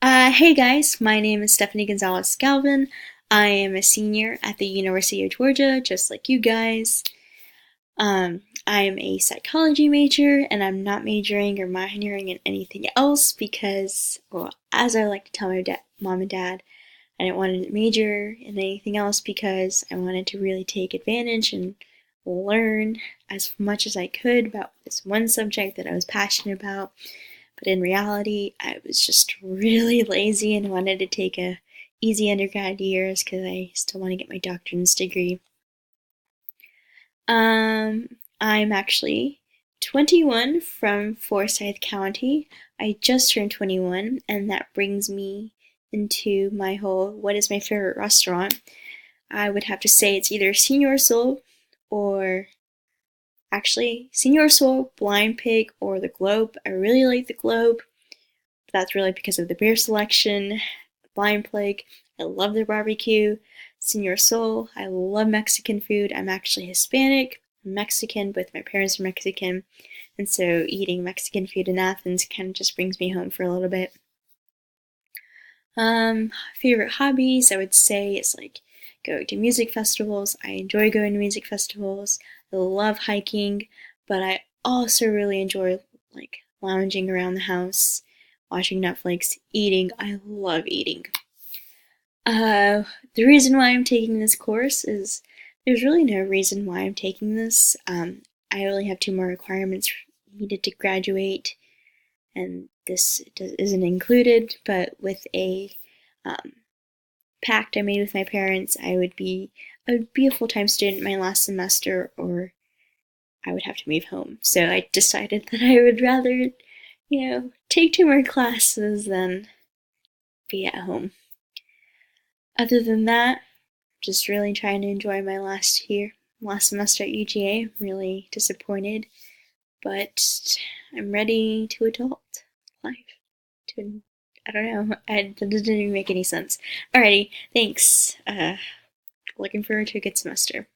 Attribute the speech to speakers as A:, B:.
A: Hey guys, my name is Stephanie Gonzalez Galvin. I am a senior at the University of Georgia, just like you guys. I am a psychology major, and I'm not majoring or minoring in anything else because, well, as I like to tell my mom and dad, I didn't want to major in anything else because I wanted to really take advantage and learn as much as I could about this one subject that I was passionate about. But in reality, I was just really lazy and wanted to take a easy undergrad years because I still want to get my doctorate's degree. I'm actually 21 from Forsyth County. I just turned 21, and that brings me into my whole what is my favorite restaurant. I would have to say it's either Señor Sol or actually Señor Sol, Blind Pig, or the Globe. I really like the Globe. That's really because of the beer selection. Blind Pig, I love their barbecue. Señor Sol, I love Mexican food. I'm actually Hispanic, Mexican, both my parents are Mexican, and so eating Mexican food in Athens kind of just brings me home for a little bit. Favorite hobbies, I would say, is like going to music festivals. I enjoy going to music festivals. I love hiking, but I also really enjoy like lounging around the house, watching Netflix, eating. I love eating. Uh, the reason why I'm taking this course is there's really no reason why I'm taking this. I only have two more requirements needed to graduate, and this isn't included, but with a um, pact I made with my parents, I would be a full-time student my last semester, or I would have to move home. So I decided that I would rather, take two more classes than be at home. Other than that, just really trying to enjoy my last semester at UGA. I'm really disappointed, but I'm ready to adult life. To I don't know. That doesn't even make any sense. Alrighty, thanks. Looking forward to a good semester.